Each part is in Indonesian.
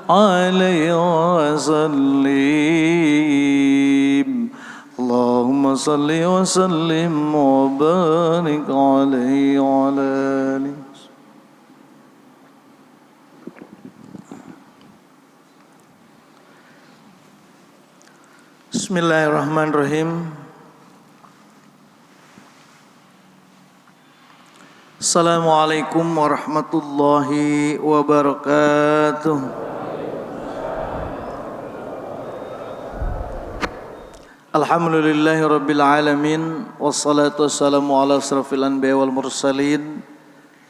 عليه وسلم اللهم صل وسلم وبارك عليه وعلى آله. Bismillahirrahmanirrahim. Assalamualaikum warahmatullahi wabarakatuh. Alhamdulillahi rabbil alamin. Wassalatu wassalamu ala asrafil anbiya wal mursalin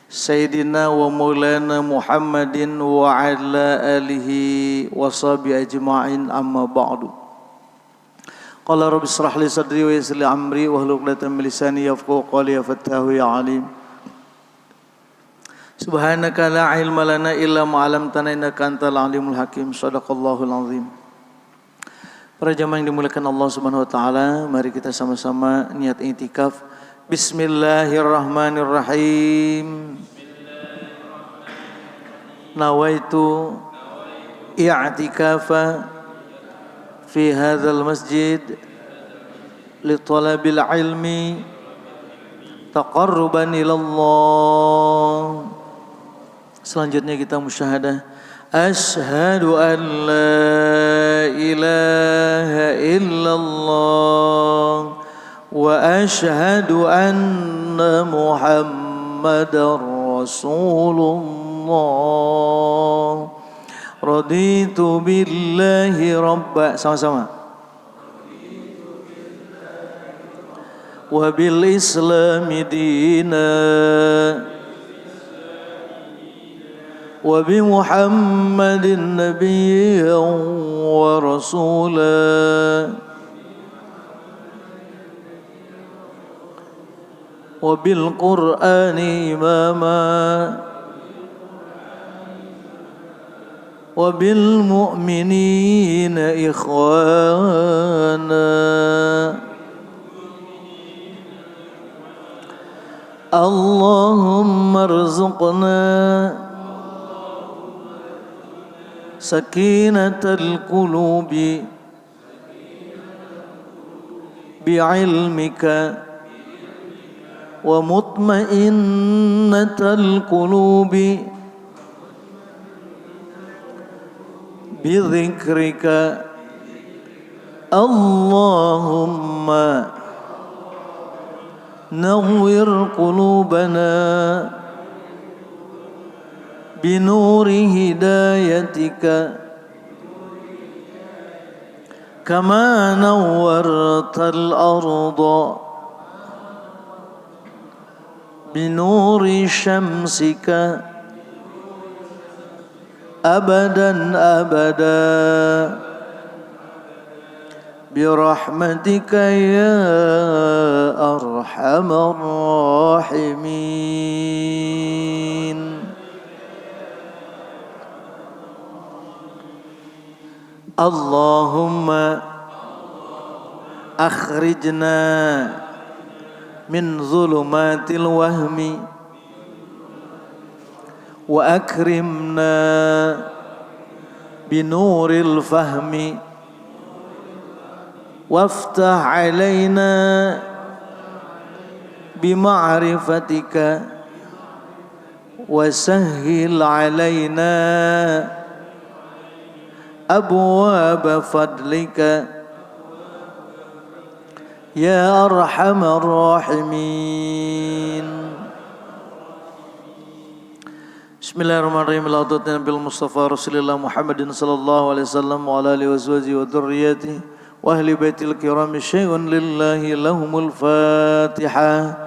Sayyidina wa maulana Muhammadin wa ala alihi wa sahbihi ajma'in, amma ba'du. Qala rabbi israh li sadri wa yassir li amri wahlul 'uqdatam min lisani yafqahu qawli ya fattahu ya alim. Subhanaka la ilma lana illa ma 'allamtana innaka antal alimul hakim. Shadaqallahul azim. Para jamaah yang dimuliakan Allah Subhanahu wa taala, mari kita sama-sama niat i'tikaf. Bismillahirrahmanirrahim. Nawaitu i'tikafa fi hadzal masjid li talabil ilmi taqarruban ila Allah. Selanjutnya kita musyahadah. Asyhadu an la ilaha illallah wa asyhadu anna Muhammadar Rasulullah. Raditu billahi rabba. Sama-sama. Wa bil islami dina wa bi Muhammadin nabiyyan wa rasulan wa bil Qur'ani imama wa bil mu'minina ikhwana. Allahumma arzuqna sakinatal qulubi bi'ilmika wa mutmainnatal qulubi bidzikrika. Allahumma nawwir qulubana binuri hidayatika kama nawwartal arda binuri syamsika abadan abada birahmatika ya arhamar rahimin. Allahumma akhrijna min zulumatil wahmi wa akrimna binuril fahmi waftah alaina bima'rifatika wasahhil alaina abwaaba fadlika ya arhamar rahimin. Bismillahirrahmanirrahim. Laudatna bil Mustafa Rasulillah Muhammadin sallallahu alaihi wasallam wa ala alihi wa dzurriyyatihi wa ahli baitil kiram syai'un lillahi lahumul Fatihah.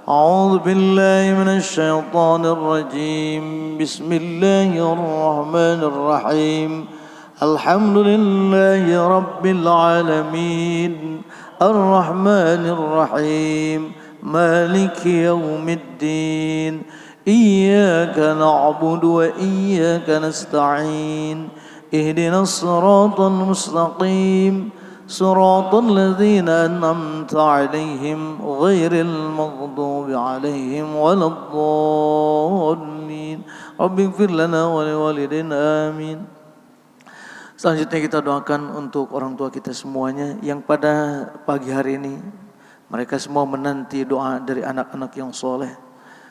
A'udzu billahi minasy syaithanir rajim. Bismillahirrahmanirrahim. Alhamdulillahi rabbil alamin. Ar-Rahmanir Rahim. Maliki yaumiddin. Iyyaka na'budu wa iyyaka nasta'in. Ihdinas siratal mustaqim. Siratal ladzina an'amta 'alaihim ghairil maghdubi 'alaihim waladdallin. Rabbighfir lana wa liwalidayna amin. Selanjutnya kita doakan untuk orang tua kita semuanya yang pada pagi hari ini mereka semua menanti doa dari anak-anak yang soleh.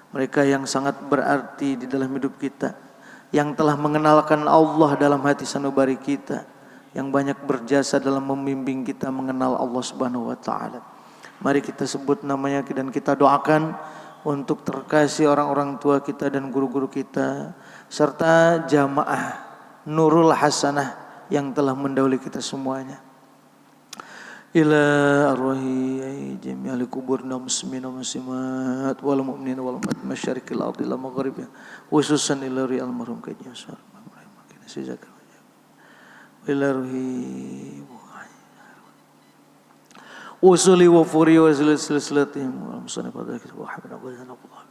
Mereka yang sangat berarti di dalam hidup kita, yang telah mengenalkan Allah dalam hati sanubari kita, yang banyak berjasa dalam membimbing kita mengenal Allah Subhanahu wa taala. Mari kita sebut namanya dan kita doakan untuk terkasih orang-orang tua kita dan guru-guru kita serta jamaah Nurul Hasanah yang telah mendahului kita semuanya. Ila arwahi jami'al kuburna muslimin wa muslimat wal mu'minin wal mu'minat masyariqil ardi la maghribiha khususan ila ri'al marhum kajnya sar makin sejak ila ruhi usuli wa furi wa silsilatihim wa musannif adzakir wa habana wa zanaqullah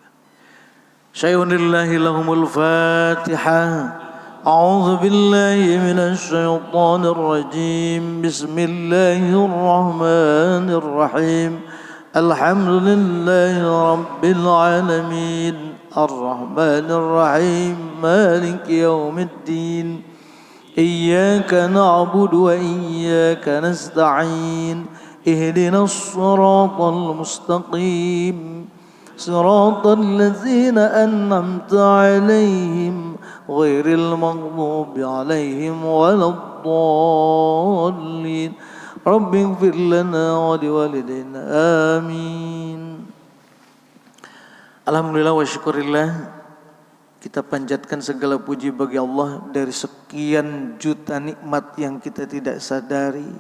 syai'un lillahi lahumul fatihah. أعوذ بالله من الشيطان الرجيم بسم الله الرحمن الرحيم الحمد لله رب العالمين الرحمن الرحيم مالك يوم الدين إياك نعبد وإياك نستعين اهدنا الصراط المستقيم صراط الذين أنعمت عليهم غير المغضوب عليهم ولا الضالين رب اغفر لنا ولوالدينا آمين. Alhamdulillah wa syukurillah, kita panjatkan segala puji bagi Allah dari sekian juta nikmat yang kita tidak sadari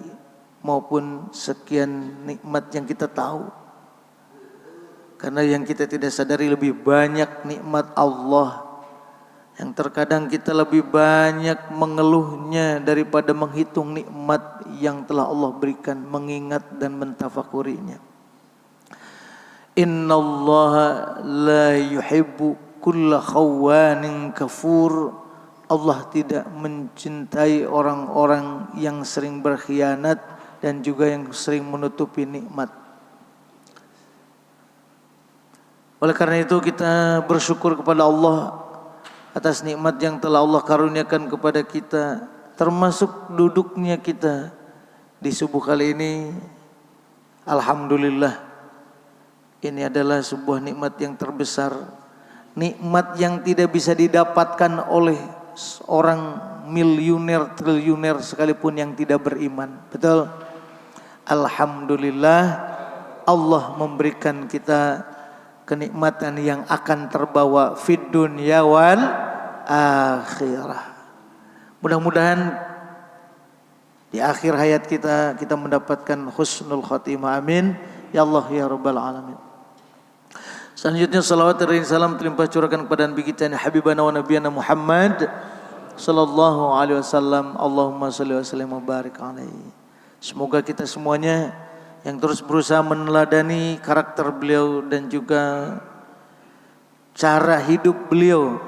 maupun sekian nikmat yang kita tahu. Karena yang kita tidak sadari lebih banyak nikmat Allah yang terkadang kita lebih banyak mengeluhnya daripada menghitung nikmat yang telah Allah berikan, mengingat dan mentafakurinya. Innallaha la yuhibbu kulla khawanin kafur. Allah tidak mencintai orang-orang yang sering berkhianat dan juga yang sering menutupi nikmat. Oleh karena itu kita bersyukur kepada Allah atas nikmat yang telah Allah karuniakan kepada kita, termasuk duduknya kita di subuh kali ini. Alhamdulillah, ini adalah sebuah nikmat yang terbesar, nikmat yang tidak bisa didapatkan oleh seorang miliuner, triliuner sekalipun yang tidak beriman. Betul? Alhamdulillah, Allah memberikan kita kenikmatan yang akan terbawa fid dunya wal akhirah. Mudah-mudahan di akhir hayat kita mendapatkan husnul khatimah. Amin ya Allah ya rabbal alamin. Selanjutnya salawat dan salam terlimpah curahkan kepada Nabi kita Habibana wa Nabiyana Muhammad sallallahu alaihi wasallam. Allahumma shalli wa sallim wa barik alaihi. Semoga kita semuanya yang terus berusaha meneladani karakter beliau dan juga cara hidup beliau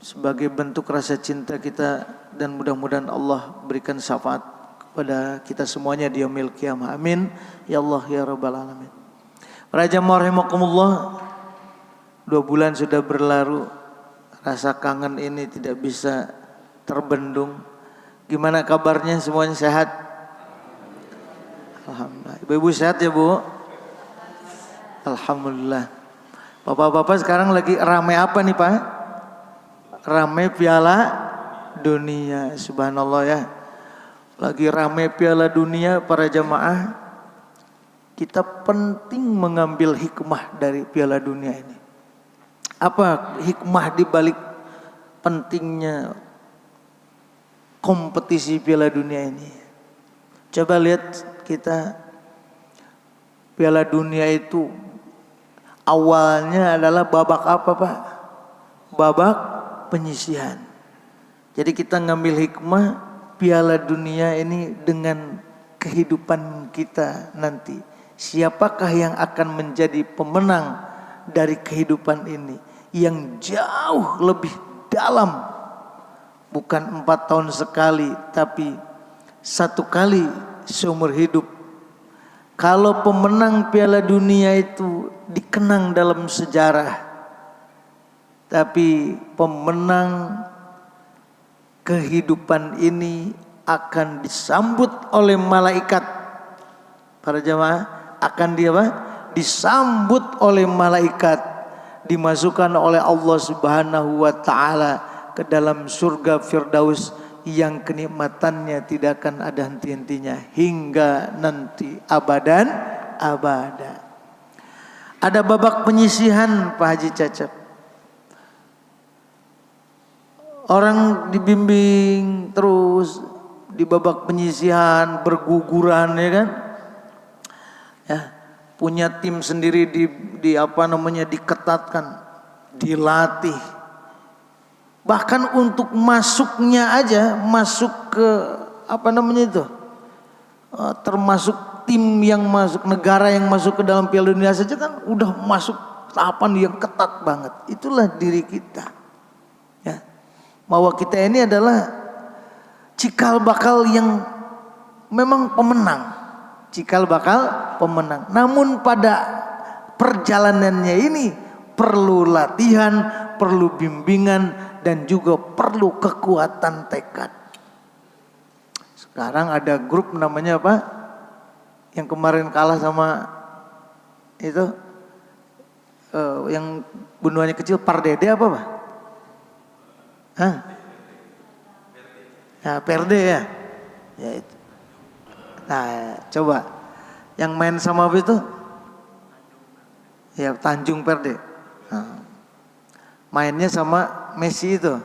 sebagai bentuk rasa cinta kita, dan mudah-mudahan Allah berikan syafaat kepada kita semuanya di yaumil qiyamah. Amin ya Allah ya rabbal alamin. Para jamaah rahimakumullah, 2 bulan sudah berlalu, rasa kangen ini tidak bisa terbendung. Gimana kabarnya, semuanya sehat? Alhamdulillah. Ibu-ibu sehat ya Bu? Alhamdulillah. Bapak-bapak sekarang lagi ramai apa nih Pak? Ramai Piala Dunia. Subhanallah ya. Lagi ramai Piala Dunia para jamaah. Kita penting mengambil hikmah dari Piala Dunia ini. Apa hikmah di balik pentingnya kompetisi Piala Dunia ini? Coba lihat kita, Piala Dunia itu awalnya adalah babak apa Pak? Babak penyisihan. Jadi kita ngambil hikmah Piala Dunia ini dengan kehidupan kita nanti. Siapakah yang akan menjadi pemenang dari kehidupan ini yang jauh lebih dalam? Bukan 4 tahun sekali, tapi 1 kali seumur hidup. Kalau pemenang Piala Dunia itu dikenang dalam sejarah, tapi pemenang kehidupan ini akan disambut oleh malaikat. Para jamaah, akan disambut oleh malaikat, dimasukkan oleh Allah Subhanahu wa taala ke dalam surga Firdaus yang kenikmatannya tidak akan ada henti-hentinya hingga nanti abadan abada. Ada babak penyisihan Pak Haji Cacep. Orang dibimbing terus di babak penyisihan, berguguran, ya kan? Ya, punya tim sendiri diketatkan, dilatih. Bahkan untuk masuknya aja, masuk ke termasuk tim yang masuk, negara yang masuk ke dalam Piala Dunia saja kan udah masuk tahapan yang ketat banget. Itulah diri kita. Ya. Bahwa kita ini adalah cikal bakal yang memang pemenang. Cikal bakal pemenang. Namun pada perjalanannya ini perlu latihan, perlu bimbingan, dan juga perlu kekuatan tekad. Sekarang ada grup namanya apa? Yang kemarin kalah sama itu yang benua kecil, Pardede apa Pak? Hah? Nah, Perde ya. Ya itu. Nah, coba yang main sama apa itu? Ya Tanjung Perde. Nah, mainnya sama Messi itu.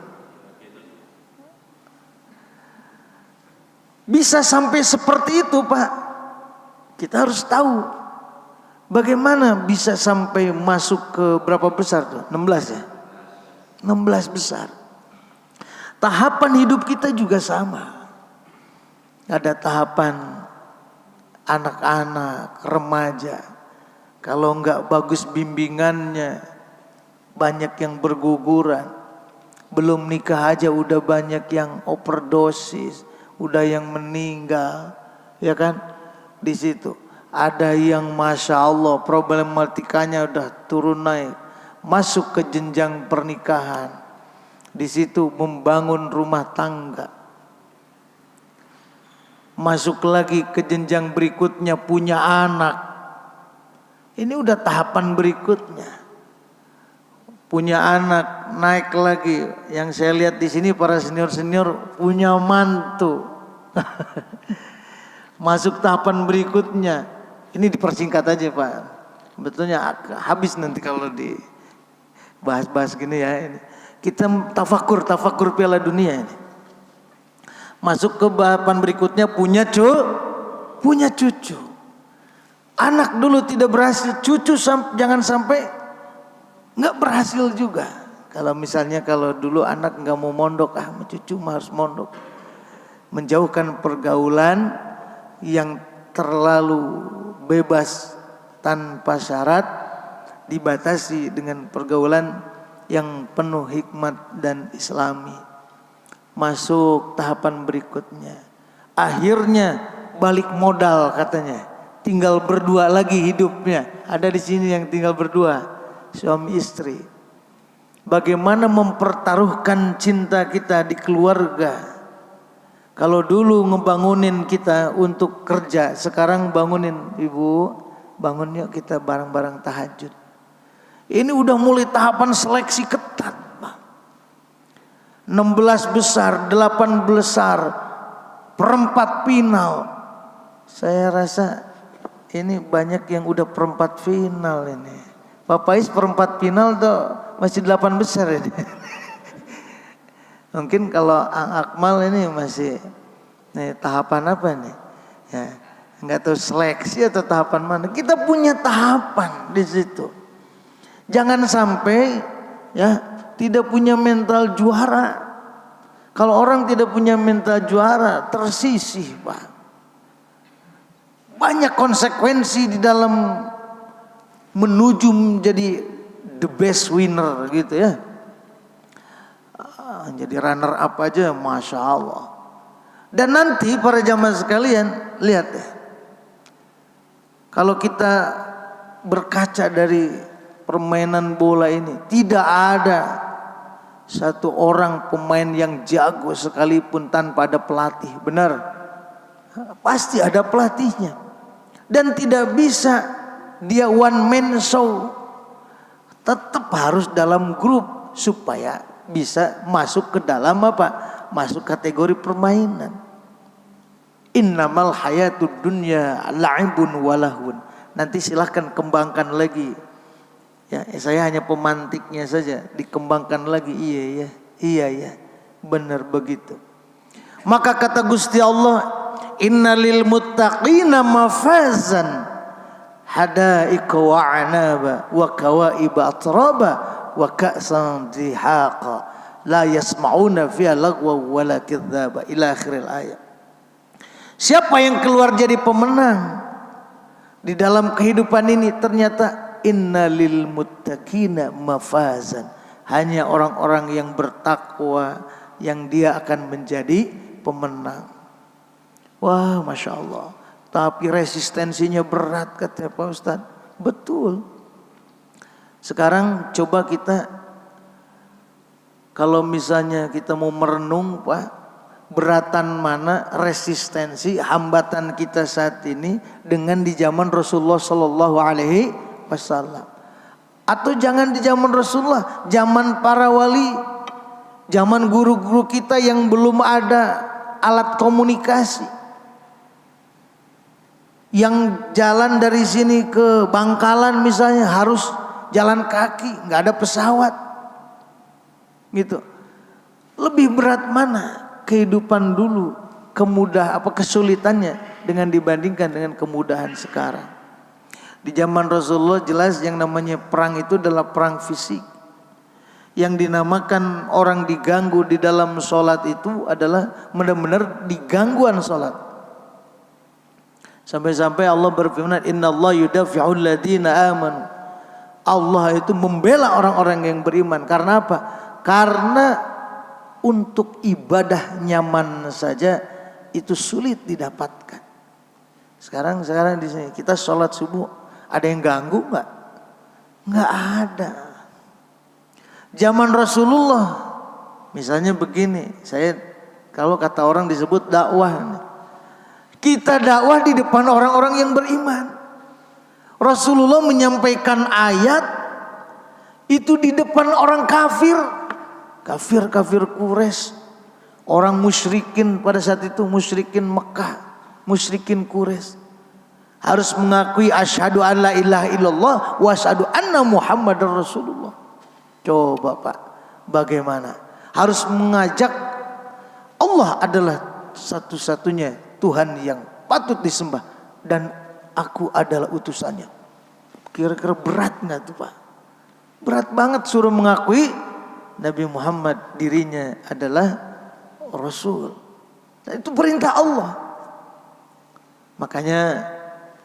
Bisa sampai seperti itu Pak. Kita harus tahu bagaimana bisa sampai masuk ke berapa besar tuh? 16 ya? 16 besar. Tahapan hidup kita juga sama. Ada tahapan anak-anak, remaja. Kalau enggak bagus bimbingannya, banyak yang berguguran. Belum nikah aja udah banyak yang overdosis, udah yang meninggal, ya kan? Di situ ada yang masya Allah problematikanya udah turun naik, masuk ke jenjang pernikahan. Di situ membangun rumah tangga. Masuk lagi ke jenjang berikutnya, punya anak. Ini udah tahapan berikutnya. Punya anak, naik lagi. Yang saya lihat di sini para senior-senior punya mantu. Masuk tahapan berikutnya. Ini dipersingkat aja Pak. Betulnya habis nanti kalau dibahas-bahas gini ya. Ini. Kita tafakur Piala Dunia ini. Masuk ke tahapan berikutnya, punya cucu. Anak dulu tidak berhasil, cucu jangan sampai nggak berhasil juga. Kalau misalnya kalau dulu anak nggak mau mondok, cucu harus mondok. Menjauhkan pergaulan yang terlalu bebas tanpa syarat, dibatasi dengan pergaulan yang penuh hikmat dan islami. Masuk tahapan berikutnya. Akhirnya balik modal katanya. Tinggal berdua lagi hidupnya. Ada di sini yang tinggal berdua, suami istri. Bagaimana mempertaruhkan cinta kita di keluarga. Kalau dulu ngebangunin kita untuk kerja, sekarang bangunin ibu, bangun yuk kita bareng-bareng tahajud. Ini udah mulai tahapan seleksi ketat. 16 besar, 8 besar, perempat final. Saya rasa ini banyak yang udah perempat final ini. Pak Pais perempat final tuh masih 8 besar ini. Mungkin kalau Akmal ini masih tahapan apa nih? Ya, nggak tahu seleksi atau tahapan mana. Kita punya tahapan di situ. Jangan sampai ya tidak punya mental juara. Kalau orang tidak punya mental juara, tersisih Pak. Banyak konsekuensi di dalam menuju menjadi the best winner gitu ya. Jadi runner up aja, masya Allah. Dan nanti para jamaah sekalian lihat ya. Kalau kita berkaca dari permainan bola ini, tidak ada Satu orang pemain yang jago sekalipun tanpa ada pelatih, benar? Pasti ada pelatihnya. Dan tidak bisa dia one man show. Tetap harus dalam grup supaya bisa masuk ke dalam apa? Masuk kategori permainan. Innamal hayatud dunya la'ibun walahun. Nanti silahkan kembangkan lagi. Ya, saya hanya pemantiknya saja, dikembangkan lagi. Iya ya, benar begitu. Maka kata Gusti Allah, innalil muttaqina mafazan hadaika wa anaba wa kawaiba atraba wa ka'san dihaqa la yasma'una fiha lagwa wala kadzaba ila akhiril ayat. Siapa yang keluar jadi pemenang di dalam kehidupan ini? Ternyata innalil muttaqina mafazan, hanya orang-orang yang bertakwa yang dia akan menjadi pemenang. Wah, Masya Allah. Tapi resistensinya berat, kata Pak Ustadz. Betul. Sekarang coba kita, kalau misalnya kita mau merenung, Pak, beratan mana resistensi hambatan kita saat ini dengan di zaman Rasulullah Sallallahu Alaihi Wasallam, atau jangan di zaman Rasulullah, zaman para wali, zaman guru-guru kita yang belum ada alat komunikasi, yang jalan dari sini ke Bangkalan misalnya harus jalan kaki, nggak ada pesawat, gitu. Lebih berat mana kehidupan dulu, kesulitannya dengan dibandingkan dengan kemudahan sekarang. Di zaman Rasulullah jelas yang namanya perang itu adalah perang fisik. Yang dinamakan orang diganggu di dalam sholat itu adalah benar-benar digangguan sholat. Sampai-sampai Allah berfirman, Inna Allah yudafi'ul ladina amanu. Allah itu membela orang-orang yang beriman. Karena apa? Karena untuk ibadah nyaman saja itu sulit didapatkan. Sekarang di sini kita sholat subuh, ada yang ganggu nggak? Nggak ada. Zaman Rasulullah, misalnya begini, saya kalau kata orang disebut dakwah. Kita dakwah di depan orang-orang yang beriman. Rasulullah menyampaikan ayat itu di depan orang kafir, kafir Quraisy, orang musyrikin pada saat itu, musyrikin Mekah, musyrikin Quraisy. Harus mengakui asyhadu an la ilaha illallah wa asyhadu anna muhammadar rasulullah. Coba Pak, bagaimana? Harus mengajak Allah adalah satu-satunya Tuhan yang patut disembah dan aku adalah utusannya. Kira-kira berat nggak tuh Pak? Berat banget suruh mengakui Nabi Muhammad dirinya adalah Rasul. Nah, itu perintah Allah. Makanya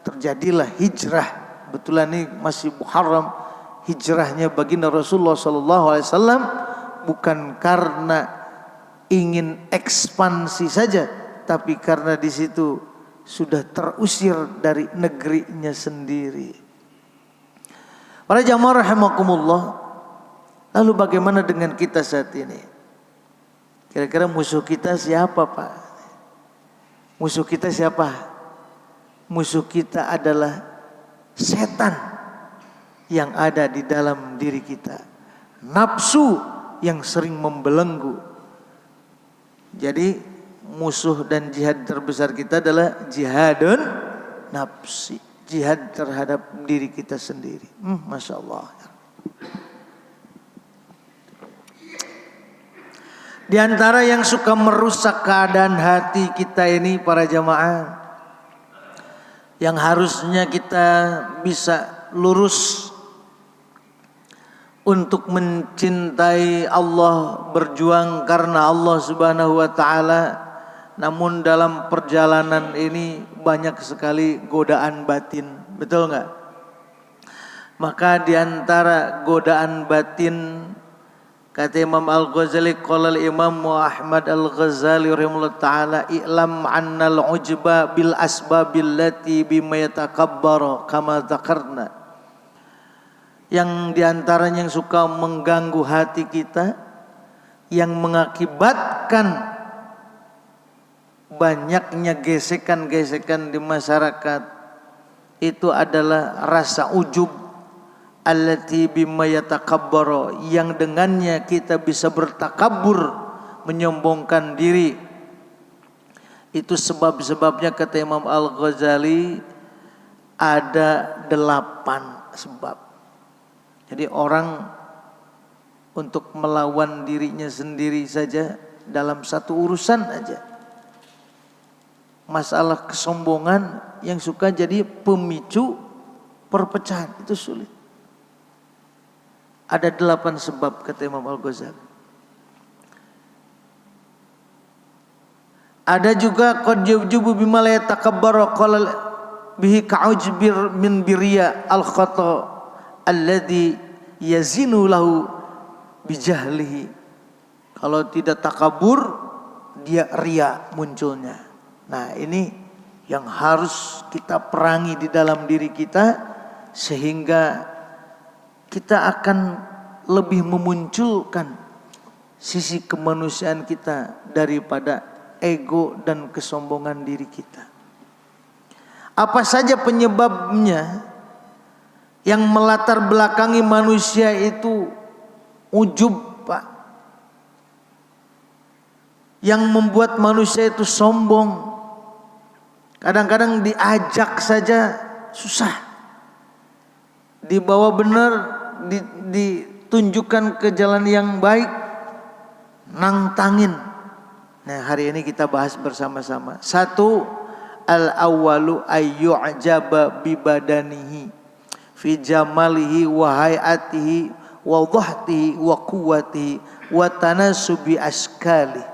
terjadilah hijrah. Betulan ini masih Muharram, hijrahnya baginda Rasulullah SAW bukan karena ingin ekspansi saja, tapi karena di situ sudah terusir dari negerinya sendiri. Para jamaah rahimakumullah, lalu bagaimana dengan kita saat ini? Kira-kira musuh kita siapa Pak? Musuh kita siapa? Musuh kita adalah setan yang ada di dalam diri kita, nafsu yang sering membelenggu. Jadi musuh dan jihad terbesar kita adalah jihadun nafsi, jihad terhadap diri kita sendiri. Masya Allah. Di antara yang suka merusak keadaan hati kita ini para jamaah, yang harusnya kita bisa lurus untuk mencintai Allah, berjuang karena Allah Subhanahu wa taala, namun dalam perjalanan ini banyak sekali godaan batin, betul nggak? Maka di antara godaan batin, kata Imam Al-Ghazali, qala al-Imam Ahmad Al-Ghazali rahimahullah ta'ala, i'lam annal ujba bil asbabil lati bima yatakabbaru kama dzakarna. Yang diantaranya yang suka mengganggu hati kita yang mengakibatkan banyaknya gesekan-gesekan di masyarakat itu adalah rasa ujub allati bima yatakabbaru, yang dengannya kita bisa bertakabur, menyombongkan diri. Itu sebab-sebabnya kata Imam Al-Ghazali ada 8 sebab. Jadi orang untuk melawan dirinya sendiri saja dalam satu urusan aja, masalah kesombongan yang suka jadi pemicu perpecahan, itu sulit. Ada 8 sebab kata Imam Al-Ghazali. Ada juga qad yujibu bima la yatakabbaru qala bihi ka'ujbir min birya al-khata alladhi yazinu lahu bijahlihi. Kalau tidak takabur, dia ria munculnya. Nah, ini yang harus kita perangi di dalam diri kita, sehingga kita akan lebih memunculkan sisi kemanusiaan kita daripada ego dan kesombongan diri kita. Apa saja penyebabnya yang melatar belakangi manusia itu ujub, Pak, yang membuat manusia itu sombong. Kadang-kadang diajak saja susah, dibawa benar, ditunjukkan ke jalan yang baik, nantangin. Nah, hari ini kita bahas bersama-sama. 1, al-awwalu ayyu'jaba bibadanihi fi jamalihi wa hayatihi wa dhahtihi wa quwwatihi wa tanasubi askali.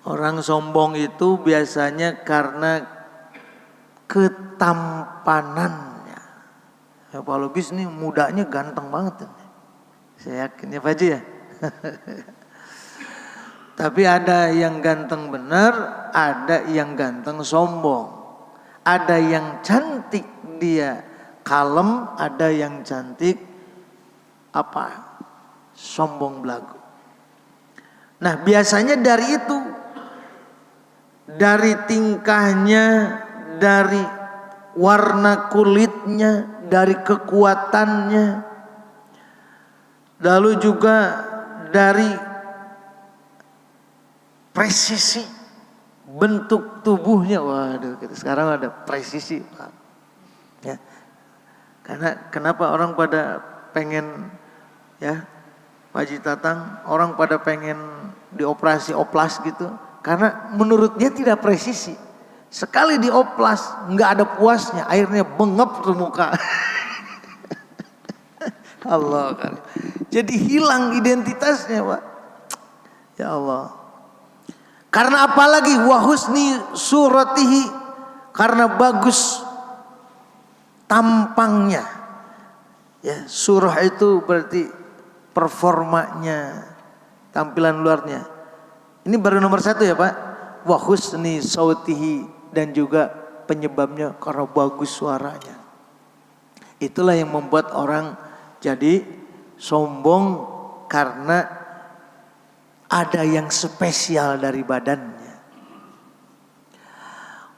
Orang sombong itu biasanya karena ketampanannya. Ya, Pak Lubis nih mudanya ganteng banget. Saya yakin ya Pak Haji ya. Tapi ada yang ganteng benar, ada yang ganteng sombong. Ada yang cantik dia kalem, ada yang cantik sombong belagu. Nah, biasanya dari itu, dari tingkahnya, dari warna kulitnya, dari kekuatannya, lalu juga dari presisi bentuk tubuhnya. Waduh, kita sekarang ada presisi, Pak. Ya. Karena kenapa orang pada pengen, ya Pak Haji Tatang, orang pada pengen dioperasi oplas gitu, karena menurut dia tidak presisi. Sekali dioplas nggak ada puasnya, akhirnya bengep tuh muka. Allah kan. Jadi hilang identitasnya, Pak. Ya Allah. Karena apalagi wahusni suratihi, karena bagus tampangnya. Ya, surah itu berarti performanya, tampilan luarnya. Ini baru nomor 1 ya Pak. Wahusni sautihi, dan juga penyebabnya karena bagus suaranya. Itulah yang membuat orang jadi sombong, karena ada yang spesial dari badannya.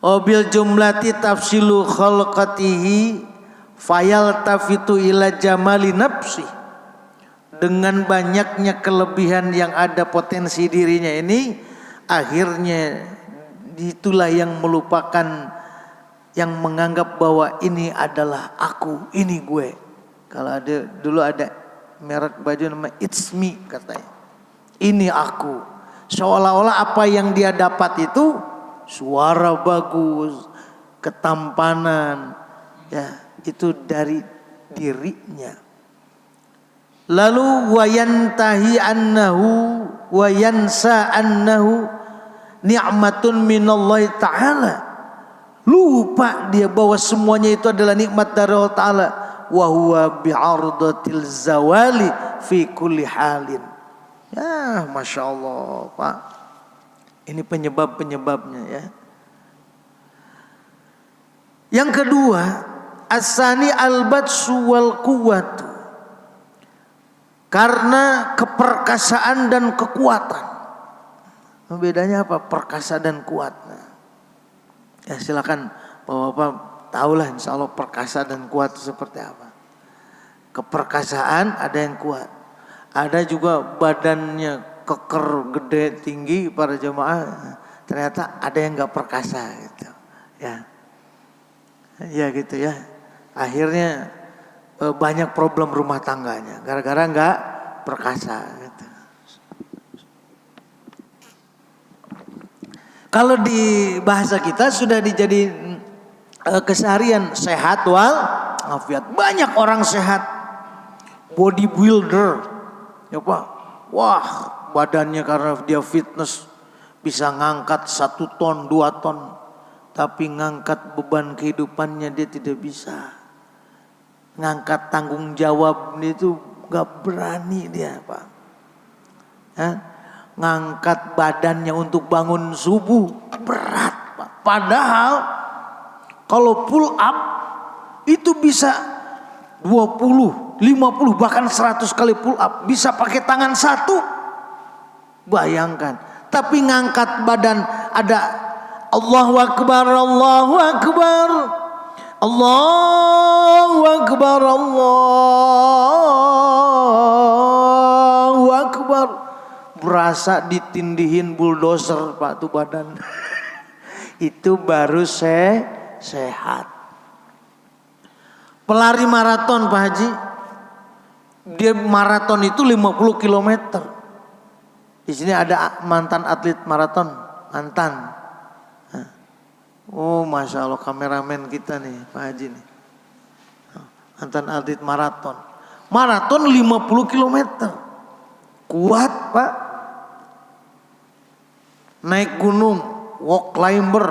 Obil jumlati tafsilu khalqatihi fayaltafitu ila jamali nafsi. Dengan banyaknya kelebihan yang ada potensi dirinya ini, akhirnya itulah yang melupakan, yang menganggap bahwa ini adalah aku, ini gue. Kalau dulu ada merek baju namanya It's Me katanya. Ini aku. Seolah-olah apa yang dia dapat itu suara bagus, ketampanan, ya itu dari dirinya. Lalu wayantahi annahu wayansa annahu ni'matun minallahi ta'ala. Lupa dia bahwa semuanya itu adalah nikmat dari Allah Ta'ala. Wa huwa bi'ardatil zawali fi kulli halin. Ya, Masya Allah Pak. Ini penyebab-penyebabnya ya. Yang kedua, asani al-batsu wal quwwatu. karena keperkasaan dan kekuatan. Bedanya apa? Perkasa dan kuat. Ya silakan Bapak-bapak tahulah insya Allah perkasa dan kuat itu seperti apa. Keperkasaan ada yang kuat, ada juga badannya keker, gede, tinggi para jemaah. Ternyata ada yang nggak perkasa gitu, ya gitu ya. Akhirnya banyak problem rumah tangganya gara-gara nggak perkasa gitu. Kalau di bahasa kita sudah dijadiin keseharian sehat wal afiat. Banyak orang sehat, bodybuilder, ya Pak. Wah, badannya karena dia fitness bisa ngangkat 1 ton, 2 ton. Tapi ngangkat beban kehidupannya dia tidak bisa. Ngangkat tanggung jawab itu gak berani dia Pak. Ngangkat badannya untuk bangun subuh berat Pak. Padahal kalau pull up itu bisa 20, 50 bahkan 100 kali pull up. Bisa pakai tangan 1. Bayangkan. Tapi ngangkat badan ada Allahu Akbar, Allahu Akbar, Allahu Akbar, Allahu Akbar. Berasa ditindihin bulldozer Pak tuh badan. Itu baru sehat. Pelari maraton Pak Haji, dia maraton itu 50 km. Di sini ada mantan atlet maraton, mantan. Oh Masya Allah kameramen kita nih Pak Haji nih. Mantan atlet maraton. Maraton 50 km. Kuat Pak. Naik gunung, walk climber,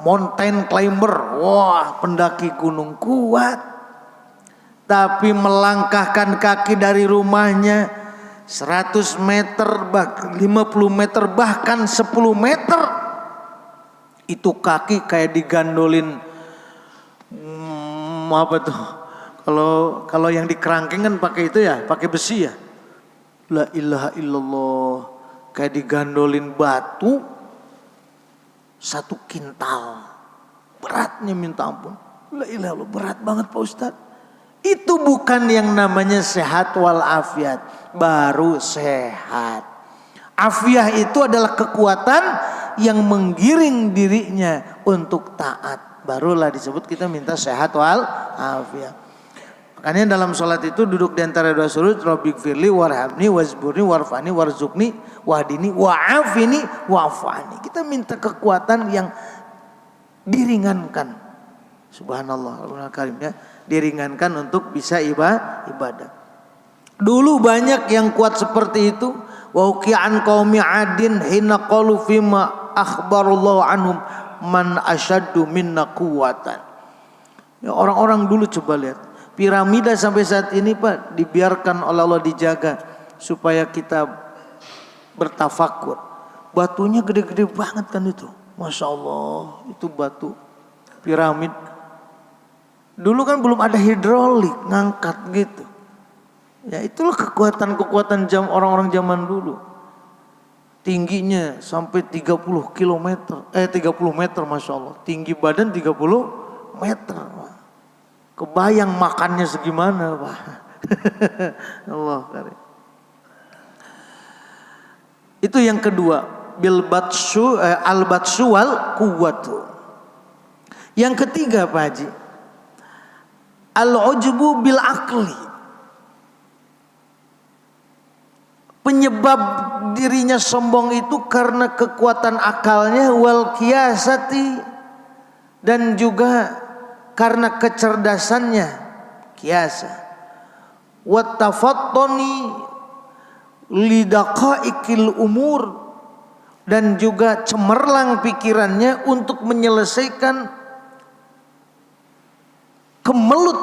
mountain climber. Wah pendaki gunung kuat. Tapi melangkahkan kaki dari rumahnya 100 meter, 50 meter, bahkan 10 meter. Itu kaki kayak digandolin apa tuh? Kalau yang di kerangkeng kan pakai itu ya, pakai besi ya. La ilaha illallah, kayak digandolin batu 1 kintal. Beratnya minta ampun. La ilaha illallah, berat banget Pak Ustadz. Itu bukan yang namanya sehat wal afiat, baru sehat. Afiah itu adalah kekuatan yang menggiring dirinya untuk taat. Barulah disebut kita minta sehat wal afiat. Makanya dalam sholat itu duduk di antara 2 sujud, Rabbighfirli warhamni wazburni warfani warzukni wahdini wa'afini wa'fani. Kita minta kekuatan yang diringankan. Subhanallah Al Karim ya, diringankan untuk bisa ibadah. Dulu banyak yang kuat seperti itu. Wa uqi'an qaumi 'adin hina qalu fima akhbarallahu anhum man asyaddu minna quwwatan. Ya, orang-orang dulu coba lihat. Piramida sampai saat ini Pak dibiarkan oleh Allah dijaga supaya kita bertafakur. Batunya gede-gede banget kan itu. Masya Allah itu batu piramid. Dulu kan belum ada hidrolik ngangkat gitu. Ya itulah kekuatan-kekuatan orang-orang zaman dulu. Tingginya sampai 30 km, 30 meter Masya Allah. Tinggi badan 30 meter. Kebayang makannya segimana Pak. Allah karim. Itu yang kedua, al-batsu wal quwwatu. Yang ketiga Pak Haji, al-ujbu bil akli. Penyebab dirinya sombong itu karena kekuatan akalnya, wal qiyasati, dan juga karena kecerdasannya, kiasa. Wat tafattuni lidaqa'iqil umur, dan juga cemerlang pikirannya untuk menyelesaikan kemelut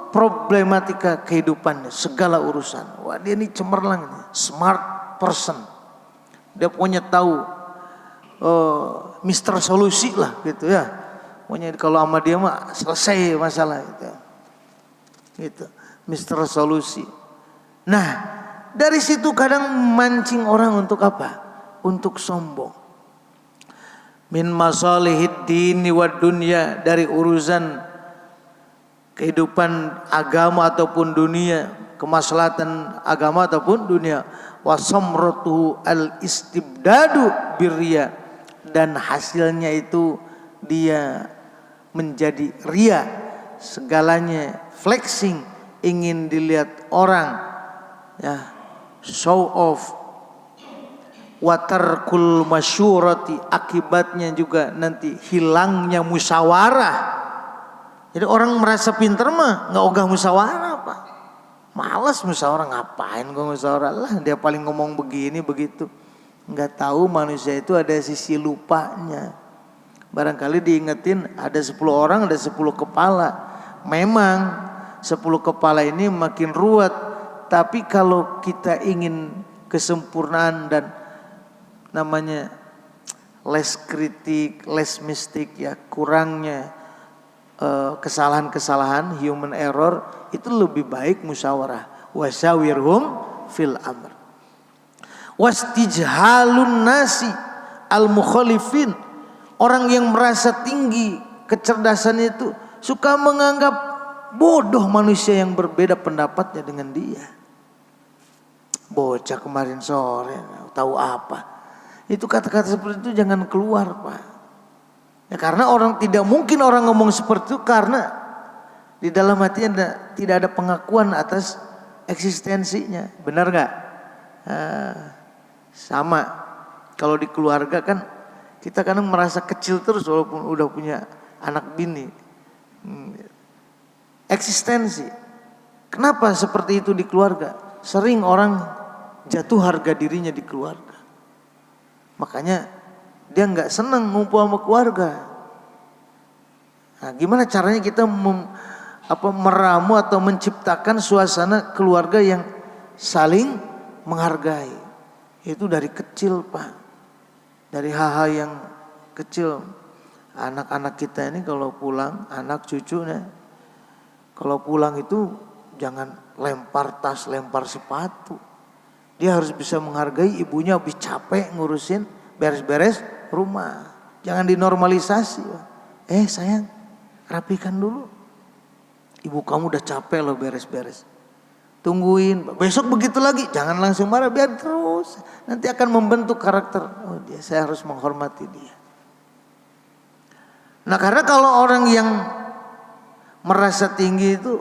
problematika kehidupannya, segala urusan. Wah dia ini cemerlang, smart person. Dia punya tahu Mister Solusi lah gitu ya. Pokoknya kalau sama dia mah selesai masalah itu. Gitu. Mister Solusi. Nah, dari situ kadang mancing orang untuk apa? Untuk sombong. Min masalihid dini wad dunya, dari urusan kehidupan agama ataupun dunia, kemaslahatan agama ataupun dunia. Wa samratu al istibdadu birriya, dan hasilnya itu dia menjadi ria, segalanya flexing, ingin dilihat orang, ya, show off. Watarkul masyurati, akibatnya juga nanti hilangnya musyawarah. Jadi orang merasa pinter mah nggak ogah musyawarah, Pak. Malas musyawarah, ngapain gua musyawarah lah, dia paling ngomong begini begitu. Nggak tahu manusia itu ada sisi lupanya. Barangkali diingetin ada 10 orang, ada 10 kepala. Memang 10 kepala ini makin ruwet, tapi kalau kita ingin kesempurnaan dan namanya less kritik, less mistik, ya, kurangnya kesalahan-kesalahan, human error, itu lebih baik musyawarah. Wasawirhum fil amr. Wastijhalun nasi al mukhalifin, orang yang merasa tinggi kecerdasan itu suka menganggap bodoh manusia yang berbeda pendapatnya dengan dia. Bocah kemarin sore tahu apa? Itu kata-kata seperti itu jangan keluar, Pak. Ya, karena orang tidak mungkin orang ngomong seperti itu karena di dalam hati tidak ada pengakuan atas eksistensinya. Benar nggak? Sama kalau di keluarga kan kita kadang merasa kecil terus walaupun udah punya anak bini. Eksistensi. Kenapa seperti itu di keluarga? Sering orang jatuh harga dirinya di keluarga. Makanya dia nggak senang ngumpul sama keluarga. Nah, gimana caranya kita meramu atau menciptakan suasana keluarga yang saling menghargai? Itu dari kecil, Pak. Dari hal-hal yang kecil. Anak-anak kita ini kalau pulang, anak cucunya, kalau pulang itu jangan lempar tas, lempar sepatu. Dia harus bisa menghargai ibunya, habis capek ngurusin beres-beres rumah. Jangan dinormalisasi. Sayang, rapikan dulu. Ibu kamu udah capek loh beres-beres. Tungguin, besok begitu lagi. Jangan langsung marah, biar terus. Nanti akan membentuk karakter. Oh, saya harus menghormati dia. Nah, karena kalau orang yang merasa tinggi itu,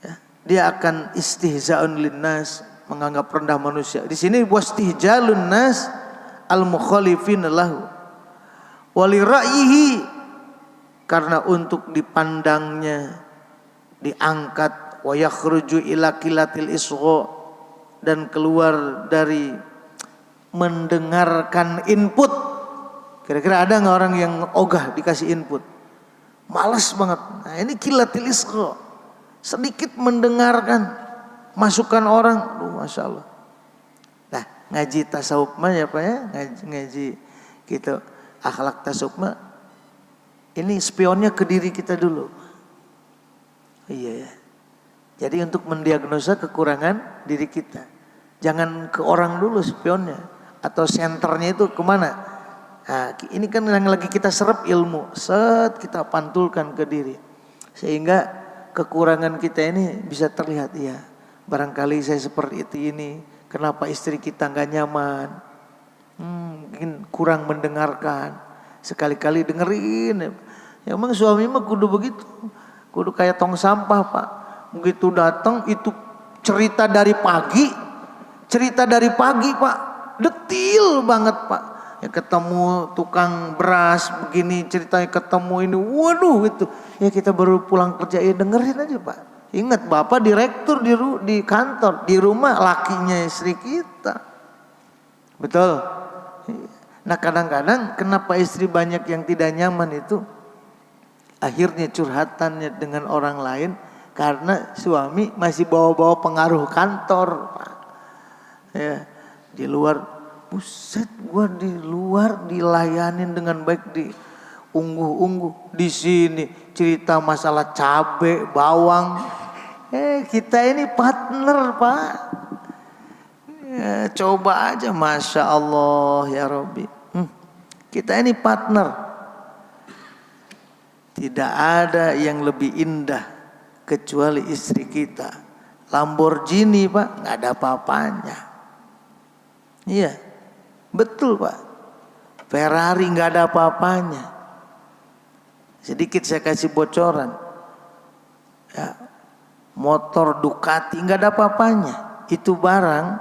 ya, dia akan istihza'un linnas, menganggap rendah manusia. Di sini wastihjalun nas al mukhalifin lahu wali ra'yihi, karena untuk dipandangnya diangkat, wa yakhruju ila kilatil isgha, dan keluar dari mendengarkan input. Kira-kira ada nggak orang yang ogah dikasih input? Malas banget. Nah, ini kilatil isgha, sedikit mendengarkan masukan orang. Masya Allah. Nah, ngaji tasawuf mah ya Pak ya, ngaji gitu akhlak tasawuf mah, ini spionnya ke diri kita dulu. Iya ya. Jadi untuk mendiagnosa kekurangan diri kita, jangan ke orang dulu spionnya, atau senternya itu kemana. Nah, ini kan yang lagi kita serap ilmu, kita pantulkan ke diri, sehingga kekurangan kita ini bisa terlihat. Ya, barangkali saya seperti ini, kenapa istri kita nggak nyaman? Mungkin kurang mendengarkan. Sekali-kali dengerin. Ya, emang suami mah kudu begitu, kudu kayak tong sampah, Pak. Begitu datang itu cerita dari pagi, Pak, detil banget, Pak. Ya, ketemu tukang beras begini ceritanya, ketemu ini, waduh itu. Ya, kita baru pulang kerja, ya dengerin aja, Pak. Ingat, Bapak direktur di kantor, di rumah lakinya istri kita. Betul. Nah, kadang-kadang kenapa istri banyak yang tidak nyaman itu, akhirnya curhatannya dengan orang lain karena suami masih bawa-bawa pengaruh kantor, Pak. Ya, di luar, buset, gua di luar dilayanin dengan baik, diungguh-ungguh. Di sini cerita masalah cabai, bawang. Kita ini partner, Pak. Coba aja, Masya Allah ya Rabbi. Kita ini partner. Tidak ada yang lebih indah kecuali istri kita. Lamborghini Pak, nggak ada apa-apanya. Iya, betul Pak. Ferrari nggak ada apa-apanya. Sedikit saya kasih bocoran. Ya, motor Ducati nggak ada apa-apanya. Itu barang,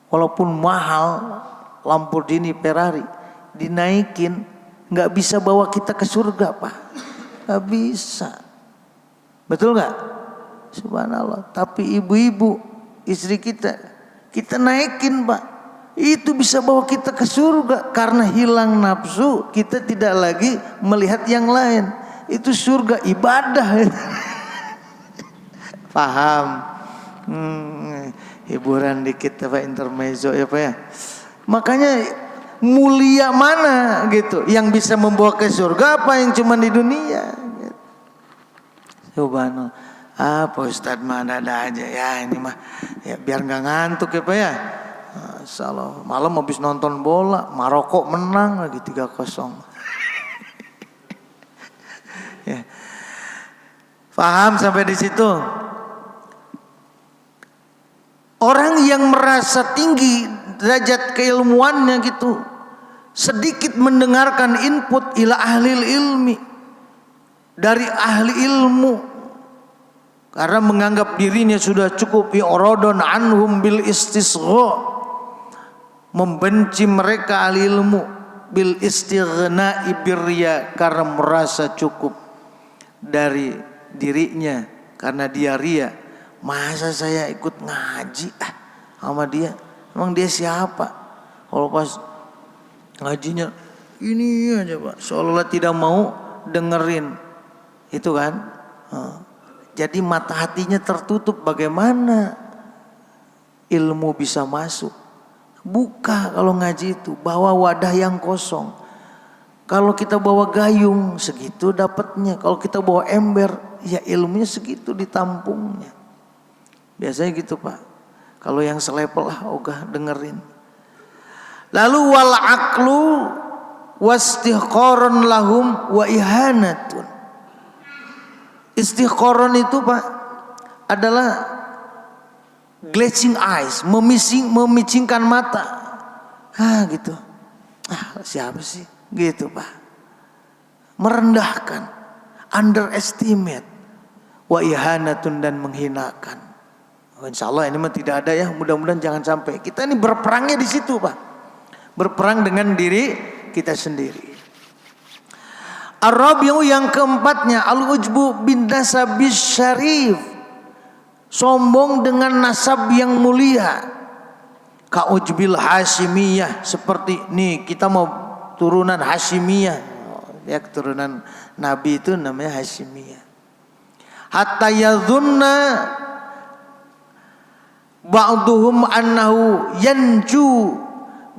walaupun mahal, Lamborghini, Ferrari, dinaikin, nggak bisa bawa kita ke surga Pak. Nggak bisa. Betul nggak? Subhanallah. Tapi ibu-ibu, istri kita naikin Pak. Itu bisa bawa kita ke surga. Karena hilang nafsu, kita tidak lagi melihat yang lain. Itu surga, ibadah. Paham? Hiburan dikit Pak, intermezzo ya Pak ya. Makanya mulia mana gitu yang bisa membawa ke surga, apa yang cuma di dunia gitu. Subhanallah. Pak Ustadz mah ada aja ya, ini mah ya biar nggak ngantuk ya Pak ya. Salah malam habis nonton bola, Maroko menang lagi 3-0. Ya. Paham sampai di situ? Orang yang merasa tinggi derajat keilmuannya gitu, sedikit mendengarkan input ila ahli ilmi, dari ahli ilmu, karena menganggap dirinya sudah cukup, i'radun anhum bil istisgha, membenci mereka ahli ilmu, bil istighna'i birriya, karena merasa cukup dari dirinya karena dia ria. Masa saya ikut ngaji sama dia? Emang dia siapa? Kalau pas ngajinya ini aja Pak, seolah tidak mau dengerin itu kan. Jadi mata hatinya tertutup. Bagaimana ilmu bisa masuk? Buka kalau ngaji itu, bawa wadah yang kosong. Kalau kita bawa gayung segitu dapatnya. Kalau kita bawa ember, ya ilmunya segitu ditampungnya. Biasanya gitu Pak. Kalau yang selepel ogah dengerin. Lalu wal aqlu wastihqarun lahum wa ihanatun. Istihqarun itu Pak adalah glazing eyes, memicingkan mata. Gitu. Siapa sih? Gitu Pak. Merendahkan, underestimate, wa ihanatun, dan menghinakan. Insya Allah ini mah tidak ada ya, mudah-mudahan jangan sampai. Kita ini berperangnya di situ Pak. Berperang dengan diri kita sendiri. Ar-rabi'u, yang keempatnya, al-ujbu bin nasabis syarif, sombong dengan nasab yang mulia. Ka'ujbil Hashimiyah, seperti nih kita mau turunan Hashimiyah, ya keturunan Nabi itu namanya Hashimiyah. Hatta yadhunna ba'duhum annahu yanju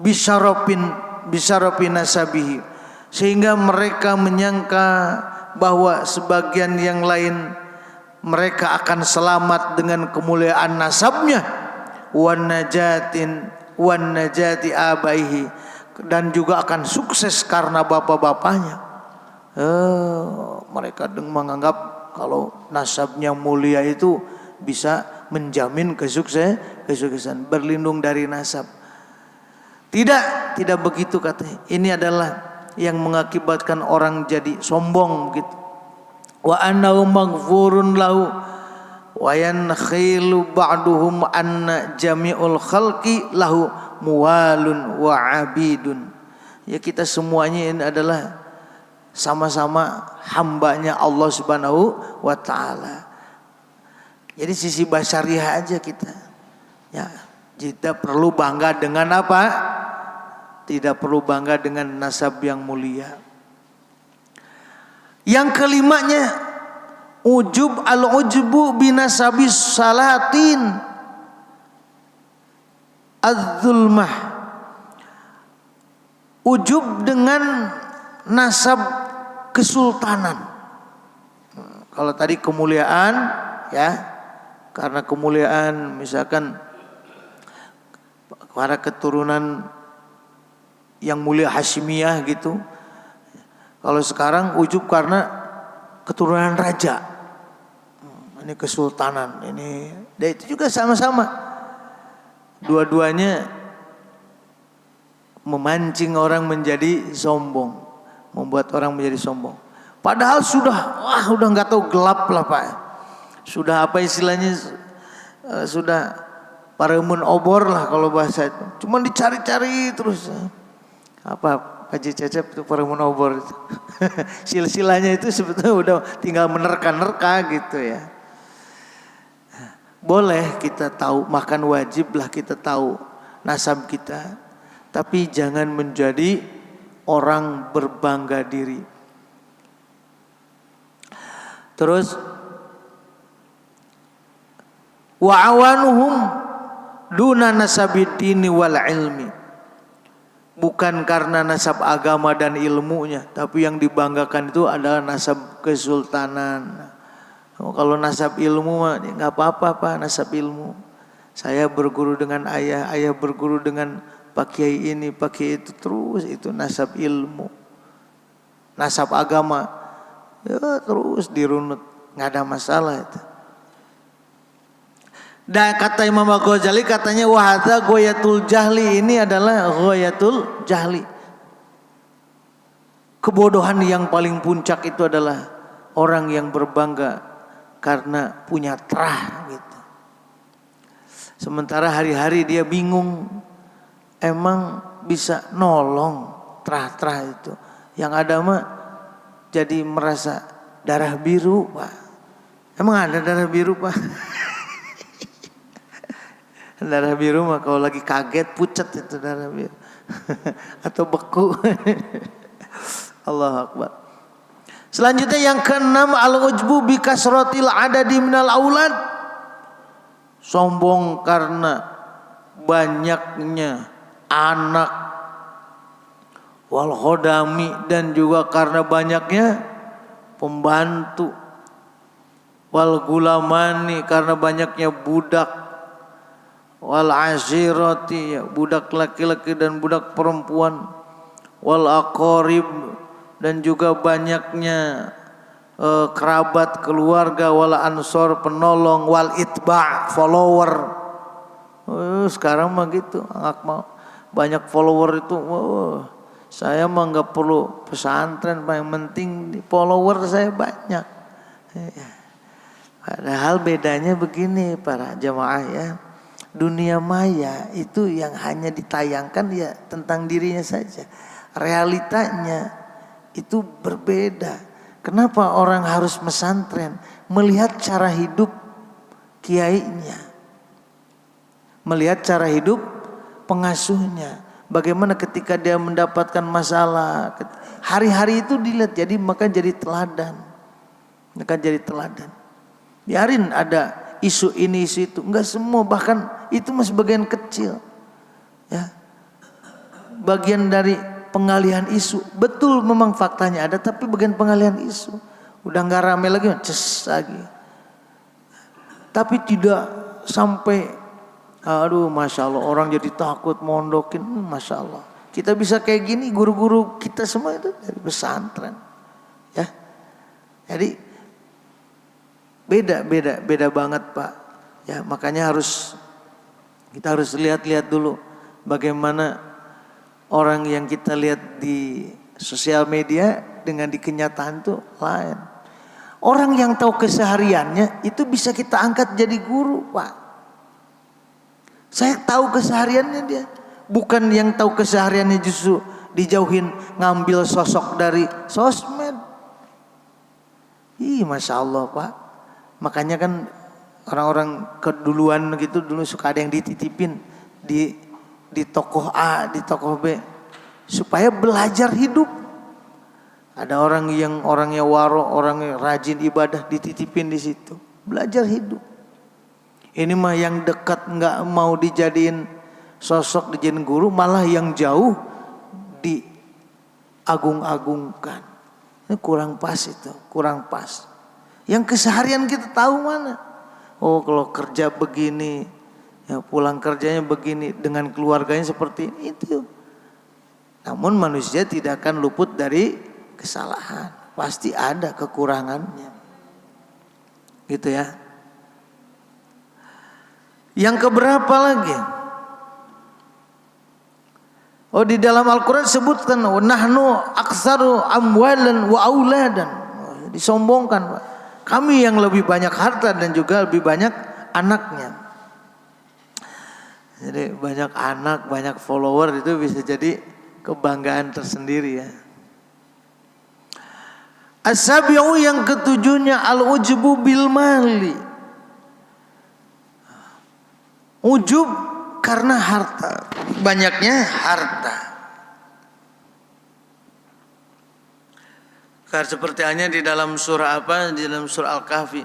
bisyarafin nasabihi, sehingga mereka menyangka bahwa sebagian yang lain mereka akan selamat dengan kemuliaan nasabnya, wan najati abaihi, dan juga akan sukses karena bapak-bapaknya. Mereka menganggap kalau nasabnya mulia itu bisa menjamin kesuksesan, berlindung dari nasab. Tidak begitu katanya. Ini adalah yang mengakibatkan orang jadi sombong gitu. Wa annahu maghfurun lahu wa yankhilu ba'duhum anna jami'ul khalqi lahu muwalun wa abidun. Ya, kita semuanya ini adalah sama-sama hambanya Allah Subhanahu wa ta'ala. Jadi sisi basyariah aja kita. Ya, kita perlu bangga dengan apa? Tidak perlu bangga dengan nasab yang mulia. Yang kelimanya, ujub al-ujbu binasabis salatin az-zulmah. Ujub dengan nasab kesultanan. Kalau tadi kemuliaan, ya, karena kemuliaan misalkan para keturunan yang mulia Hasyimiyah gitu. Kalau sekarang ujub karena keturunan raja. Ini kesultanan, ini. Dan itu juga sama-sama. Dua-duanya memancing orang menjadi sombong, membuat orang menjadi sombong. Padahal udah nggak tahu gelap lah Pak. Sudah apa istilahnya, sudah paremun obor lah kalau bahasa itu. Cuman dicari-cari terus. Apa Haji Cecep itu paremun obor itu. Silsilahnya itu sebetulnya udah tinggal menerka-nerka gitu ya. Boleh kita tahu, makan wajib lah kita tahu nasab kita. Tapi jangan menjadi orang berbangga diri. Terus wa awanuhum duna nasabiddini wal ilmi. Bukan karena nasab agama dan ilmunya, tapi yang dibanggakan itu adalah nasab kesultanan. Kalau nasab ilmu mah nggak apa-apa Pak, nasab ilmu. Saya berguru dengan ayah berguru dengan Pak Kiai ini, Pak Kiai itu, terus itu nasab ilmu. Nasab agama ya terus dirunut, nggak ada masalah itu. Dan kata Imam Al-Ghazali katanya wahadza ghayatul jahli, ini adalah ghayatul jahli. Kebodohan yang paling puncak itu adalah orang yang berbangga karena punya terah gitu. Sementara hari-hari dia bingung emang bisa nolong terah-terah itu. Yang ada mah jadi merasa darah biru Pak. Emang ada darah biru Pak? Darah biru mah kalau lagi kaget pucat itu darah biru. Atau beku. Allahu Akbar. Selanjutnya yang keenam, al-ujbu bi kasratil adadi minal aulad. Sombong karena banyaknya anak, wal khodami, dan juga karena banyaknya pembantu, wal gulamani, karena banyaknya budak, wal ashirati, budak laki-laki dan budak perempuan, wal aqarib, dan juga banyaknya kerabat keluarga, wal ansor penolong, wal itba follower. Sekarang mah gitu, banyak follower itu. Saya mah nggak perlu pesantren, yang penting follower saya banyak. Padahal bedanya begini para jamaah ya. Dunia maya itu yang hanya ditayangkan ya tentang dirinya saja. Realitanya itu berbeda. Kenapa orang harus pesantren? Melihat cara hidup kiainya, melihat cara hidup pengasuhnya. Bagaimana ketika dia mendapatkan masalah, hari-hari itu dilihat, jadi maka jadi teladan. Maka jadi teladan. Biarin ada isu ini isu itu, enggak semua, bahkan itu masih bagian kecil. Ya. Bagian dari pengalihan isu. Betul memang faktanya ada, tapi bagian pengalihan isu. Udah enggak rame lagi, ces lagi. Tapi tidak sampai aduh Masya Allah orang jadi takut mondokin. Masya Allah. Kita bisa kayak gini, guru-guru kita semua itu dari pesantren. Ya. Jadi beda banget Pak. Ya, makanya kita harus lihat-lihat dulu bagaimana orang yang kita lihat di sosial media dengan di kenyataan itu lain. Orang yang tahu kesehariannya itu bisa kita angkat jadi guru Pak. Saya tahu kesehariannya dia. Bukan yang tahu kesehariannya justru dijauhin, ngambil sosok dari sosmed. Masya Allah Pak. Makanya kan orang-orang keduluan gitu dulu suka ada yang dititipin di tokoh A, di tokoh B, supaya belajar hidup. Ada orang yang orangnya waro, orang yang rajin ibadah, dititipin di situ, belajar hidup. Ini mah yang dekat nggak mau dijadiin sosok, dijadiin guru, malah yang jauh diagung-agungkan. Ini kurang pas itu, kurang pas. Yang keseharian kita tahu mana? Oh kalau kerja begini, Ya, pulang kerjanya begini, dengan keluarganya seperti itu. Namun manusia tidak akan luput dari kesalahan. Pasti ada kekurangannya. Gitu ya. Yang keberapa lagi? Oh, di dalam Al-Quran sebutkan nahnu aktsaru amwalan wa auladan. Disombongkan, Pak. Kami yang lebih banyak harta dan juga lebih banyak anaknya. Jadi banyak anak, banyak follower itu bisa jadi kebanggaan tersendiri ya. As-sabi'u yang ketujuhnya al-ujbu bil mali. Ujub karena harta, banyaknya harta. Karena seperti hanya di dalam surah apa? Di dalam surah Al-Kahfi.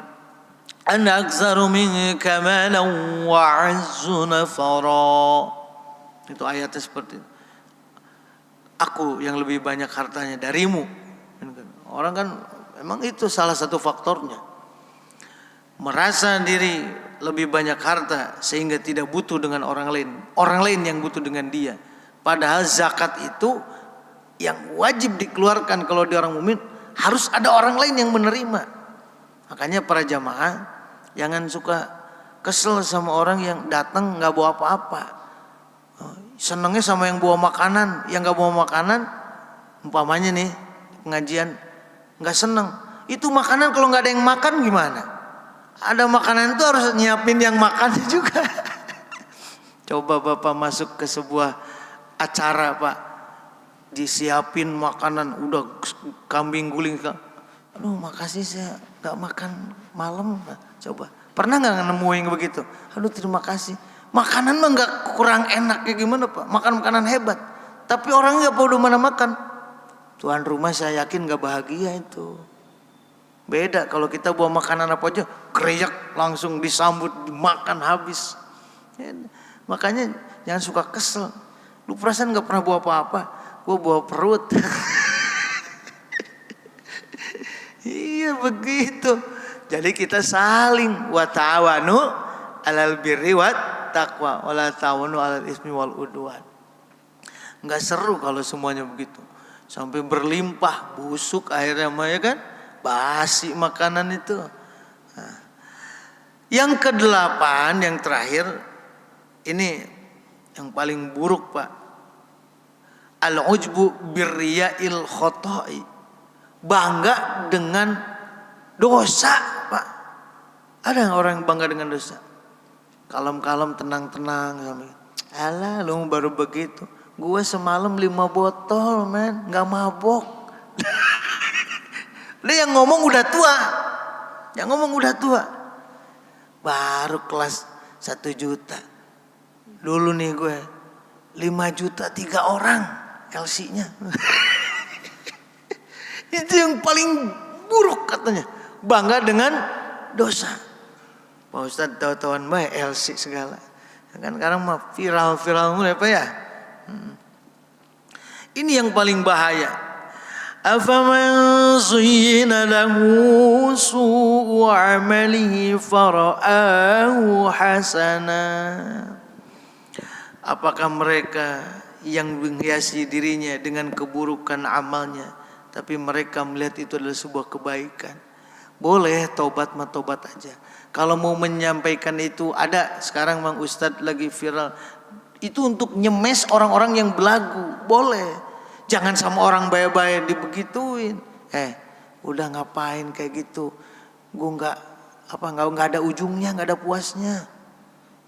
Ana aktsaru minka malan wa azzu nafara. Itu ayatnya seperti itu. Aku yang lebih banyak hartanya darimu. Orang kan memang itu salah satu faktornya. Merasa diri lebih banyak harta sehingga tidak butuh dengan orang lain. Orang lain yang butuh dengan dia. Padahal zakat itu yang wajib dikeluarkan kalau di orang mukmin harus ada orang lain yang menerima. Makanya para jamaah jangan suka kesel sama orang yang datang nggak bawa apa-apa. Senengnya sama yang bawa makanan, yang nggak bawa makanan, umpamanya nih pengajian nggak seneng. Itu makanan kalau nggak ada yang makan gimana? Ada makanan itu harus nyiapin yang makan juga. Coba Bapak masuk ke sebuah acara, Pak, disiapin makanan udah kambing guling. Aduh, makasih saya nggak makan malam, Pak. Coba pernah nggak nemuin begitu? Aduh, terima kasih. Makanan mah nggak kurang enak ya gimana, Pak? Makan makanan hebat, tapi orang nggak pada mana makan. Tuan rumah saya yakin nggak bahagia itu. Beda kalau kita bawa makanan apa aja, kriak langsung disambut, dimakan habis. Ya, makanya jangan suka kesel. Lu perasaan nggak pernah bawa apa-apa, gua bawa perut. Iya begitu. Jadi kita saling wa ta'awanu 'alal birri wat taqwa wa la ta'awanu 'alal ismi wal udwan. Enggak seru kalau semuanya begitu. Sampai berlimpah, busuk akhirnya mah ya kan? Basi makanan itu. Nah. Yang kedelapan, yang terakhir, ini yang paling buruk, Pak. Al-ujbu birriya'il khoto'i. Bangga dengan dosa, Pak. Ada orang yang bangga dengan dosa? Kalem-kalem, tenang-tenang. Alah, lu baru begitu. Gue semalam 5 botol, men. Gak mabok. Dia yang ngomong udah tua. Yang ngomong udah tua. Baru kelas 1 juta. Dulu nih gue 5 juta 3 orang LC-nya. Itu yang paling buruk katanya. Bangga dengan dosa. Pak Ustadz tahu-tahuan baik LC segala. Kan sekarang mah viral-viral mulai apa ya? Ini yang paling bahaya. Afaman zuyyina lahu su'u amalihi fara'ahu hasana. Apakah mereka yang menghiasi dirinya dengan keburukan amalnya, tapi mereka melihat itu adalah sebuah kebaikan? Boleh tobat mah tobat aja. Kalau mau menyampaikan itu, ada sekarang Bang Ustadz lagi viral. Itu untuk nyemes orang-orang yang belagu. Boleh. Jangan sama orang baik-baik dibegituin. Udah ngapain kayak gitu? Gue nggak ada ujungnya, nggak ada puasnya.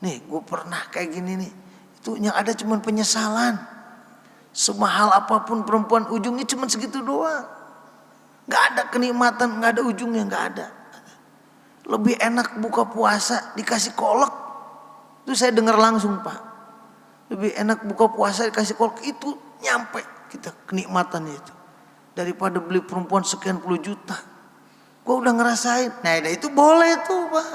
Nih, gue pernah kayak gini nih. Itu yang ada cuma penyesalan. Semahal apapun perempuan, ujungnya cuma segitu doang. Nggak ada kenikmatan, nggak ada ujungnya, nggak ada. Lebih enak buka puasa dikasih kolak. Itu saya dengar langsung, Pak. Lebih enak buka puasa dikasih kolak, itu nyampe kita kenikmatannya itu. Daripada beli perempuan sekian puluh juta. Gue udah ngerasain. Nah itu boleh tuh, Pak.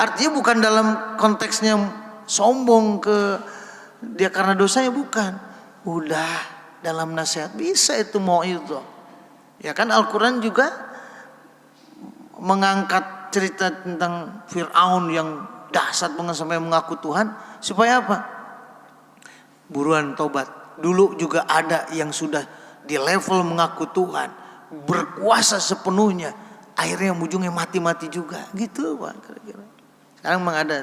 Artinya bukan dalam konteksnya sombong ke dia karena dosanya, bukan. Udah dalam nasihat bisa itu mau itu. Ya kan Al-Quran juga mengangkat cerita tentang Fir'aun yang dahsyat banget sampai mengaku Tuhan. Supaya apa? Buruan tobat. Dulu juga ada yang sudah di level mengaku Tuhan, berkuasa sepenuhnya, akhirnya ujungnya mati-mati juga. Gitu Pak kira-kira. Sekarang memang ada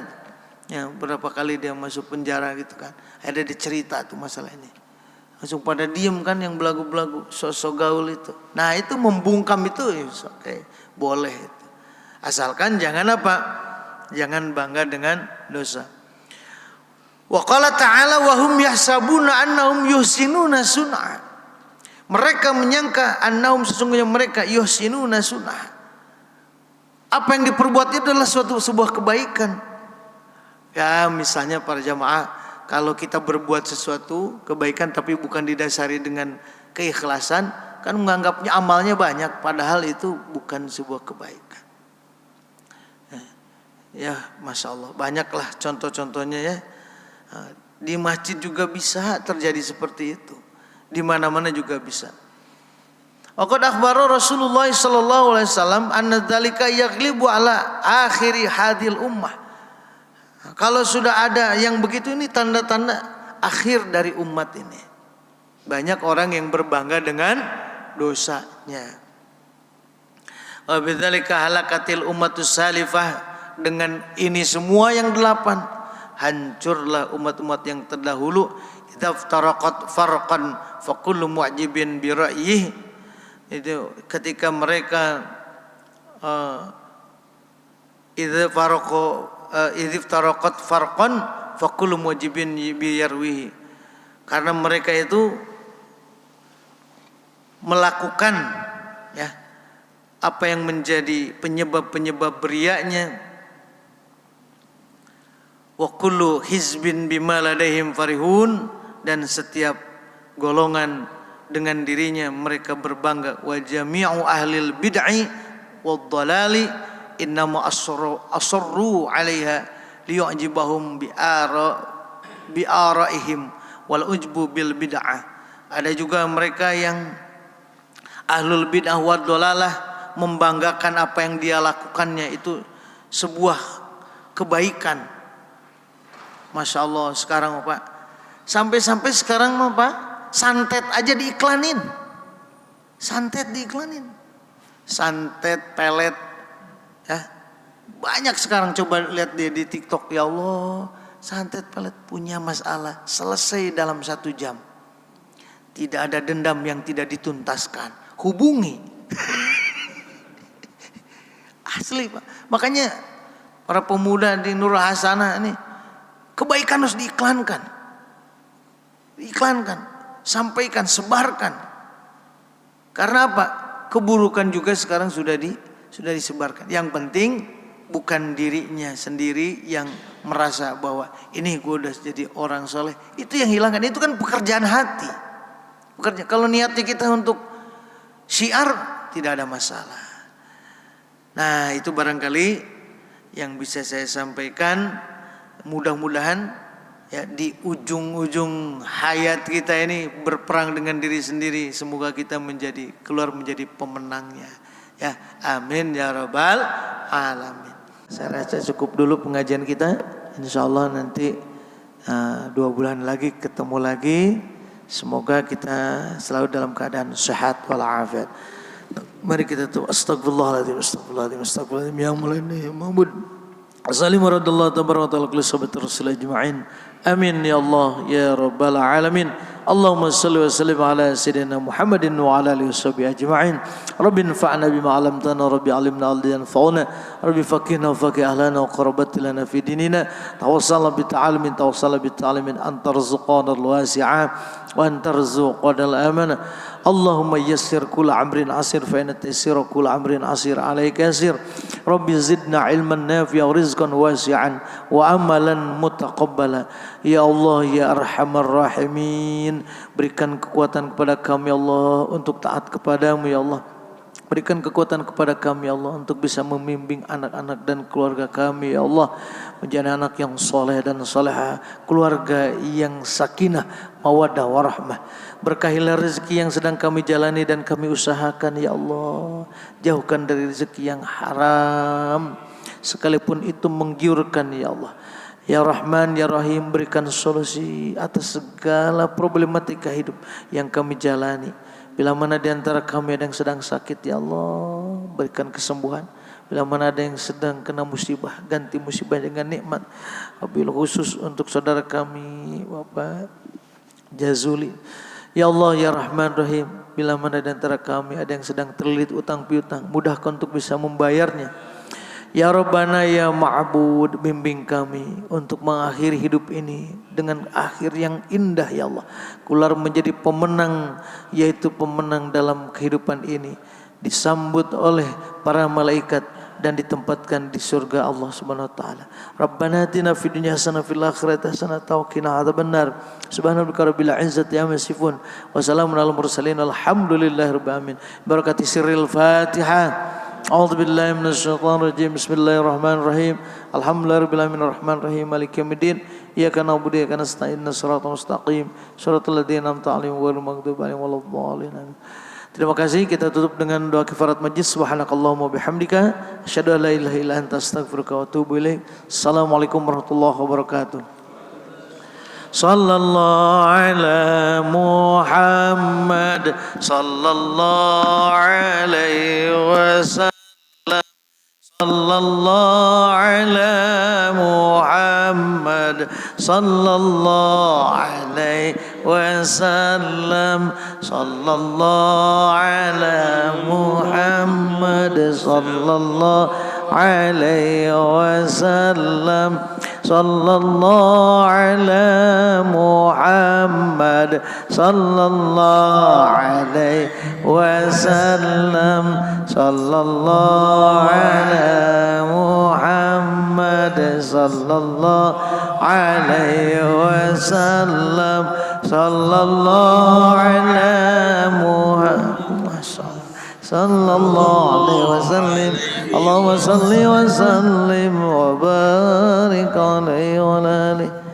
ya, berapa kali dia masuk penjara gitu kan. Ada dicerita tuh masalah ini. Langsung pada diem kan yang belagu-belagu, sosok gaul itu. Nah itu membungkam itu, oke, boleh itu. Asalkan jangan apa? Jangan bangga dengan dosa. Wa qala ta'ala wa hum yahsabuna annahum yuhsinuna sun'a. Mereka menyangka annahum sesungguhnya mereka yuhsinuna sun'a. Apa yang diperbuat itu adalah sebuah kebaikan. Ya misalnya para jamaah, kalau kita berbuat sesuatu kebaikan tapi bukan didasari dengan keikhlasan, kan menganggapnya amalnya banyak, padahal itu bukan sebuah kebaikan. Ya Masya Allah, banyaklah contoh-contohnya ya. Di masjid juga bisa terjadi seperti itu, di mana-mana juga bisa. Waqad akhbara Rasulullah sallallahu alaihi wasallam anna dzalika yaghlibu ala akhiri hadil ummah. Kalau sudah ada yang begitu, ini tanda-tanda akhir dari umat ini. Banyak orang yang berbangga dengan dosanya. Wa bidzalika halakatil ummatus salifah. Dengan ini semua yang 8, hancurlah umat-umat yang terdahulu. Idza iftaraqat farqan fa kullu mu'jibin bi ra'yihi. Itu ketika mereka idza iftaraqat farqan fa kullu mu'jibin bi yarwihi. Karena mereka itu melakukan ya apa yang menjadi penyebab-penyebab beriaknya. Wa kullu hizbin bima ladaihim farihun, dan setiap golongan dengan dirinya mereka berbangga. Wa jami'u ahlil bid'i wad dhalali innama asarru 'alaiha liyu'jibahum bi araihim wal ujbu bil bid'ah. Ada juga mereka yang ahlul bid'ah wad dhalalah, membanggakan apa yang dia lakukannya itu sebuah kebaikan. Masya Allah sekarang Pak, sampai-sampai sekarang Pak, santet aja diiklanin. Santet diiklanin. Santet, pelet ya. Banyak sekarang, coba lihat di TikTok, ya Allah, santet pelet punya masalah, selesai dalam 1 jam. Tidak ada dendam yang tidak dituntaskan. Hubungi. Asli Pak. Makanya para pemuda di Nur Hasanah ini, kebaikan harus diiklankan. Iklankan, sampaikan, sebarkan. Karena apa? Keburukan juga sekarang sudah disebarkan. Yang penting bukan dirinya sendiri yang merasa bahwa ini gue udah jadi orang soleh. Itu yang hilangkan. Itu kan pekerjaan hati. Kalau niatnya kita untuk syiar, tidak ada masalah. Nah itu barangkali yang bisa saya sampaikan. Mudah-mudahan ya di ujung-ujung hayat kita ini berperang dengan diri sendiri, semoga kita keluar menjadi pemenangnya ya. Amin ya rabbal alamin. Saya rasa cukup dulu pengajian kita. Insyaallah nanti 2 bulan lagi ketemu lagi. Semoga kita selalu dalam keadaan sehat walafiat. Mari kita tuh astagfirullahaladzim, astagfirullahaladzim, astagfirullahaladzim ya mulani Muhammad. Assalamualaikum warahmatullahi wabarakatuh. Sahabat Rasul ajma'in. Amin ya Allah ya rabbal alamin. Allahumma salli wa sallim ala sayyidina Muhammadin wa ala alihi washabihi ajma'in. Rabbi anfa'na bima 'allamtana, rabbi 'allimna alladhi yanfa'una, rabbi faqihna wa faqih ahlana wa qarabat lana fi dinina. Tawassalna bi ta'alimin anta rizqana al-wasi'a wa anta rizqana al-amana. Allahumma yassir kulla amrin asir fa inna taysira kulla amrin asir alayka yasir. Rabbi zidna ilman nafi'a wa rizqan wasi'an wa amalan mutaqabbala. Ya Allah ya arhamar rahimin, berikan kekuatan kepada kami ya Allah untuk taat kepadamu ya Allah. Berikan kekuatan kepada kami ya Allah untuk bisa membimbing anak-anak dan keluarga kami ya Allah, menjadi anak yang soleh dan soleha, keluarga yang sakinah, mawaddah warahmah. Berkahilah rezeki yang sedang kami jalani dan kami usahakan ya Allah. Jauhkan dari rezeki yang haram. sekalipun itu menggiurkan ya Allah. Ya Rahman, Ya Rahim, berikan solusi atas segala problematika hidup yang kami jalani. Bila mana di antara kami ada yang sedang sakit, ya Allah, berikan kesembuhan. Bila mana ada yang sedang kena musibah, ganti musibah dengan nikmat. Wabil khusus untuk saudara kami, Bapak Jazuli. Ya Allah, Ya Rahman, Rahim, bila mana di antara kami ada yang sedang terlilit utang piutang, mudahkan untuk bisa membayarnya. Ya Rabbana ya Ma'bud, bimbing kami untuk mengakhiri hidup ini dengan akhir yang indah ya Allah. Keluar menjadi pemenang, yaitu pemenang dalam kehidupan ini, disambut oleh para malaikat dan ditempatkan di surga Allah Subhanahu wa taala. Rabbana atina fid dunya hasanah fil akhirati hasanah wa qina adzabannar. Subhanaka rabbil izzati amma yasifun wa salamun alal mursalin walhamdulillahi rabbil alamin. Barakati sirril Fatihah. A'udzu billahi minasyaitonir rajim. Bismillahirrahmanirrahim. Alhamdulillahirabbil alamin arrahmanir rahim maliki yaumiddin. Iyyaka na'budu wa iyyaka nasta'in ihdinas siratal mustaqim. Shiratal ladzina an'amta 'alaihim ghairil maghdubi 'alaihim waladdallin. Terima kasih, kita tutup dengan doa kifarat majlis. Subhanakallahumma bihamdika asyhadu an la ilaha illa anta astaghfiruka wa atubu ilaik. Assalamualaikum warahmatullahi wabarakatuh. Sallallahu ala Muhammad sallallahu alaihi wasallam. Sallallahu ala Muhammad sallallahu alaihi wasallam. Sallallahu ala Muhammad sallallahu alaihi wasallam. Sallallahu ala Muhammad sallallahu alaihi wasallam. Sallallahu ala Muhammad sallallahu alaihi wasallam. Sallallahu ala Muhammad sallallahu alaihi wasallam. Allahumma salli wa sallim wa barik alaihi wa alihi.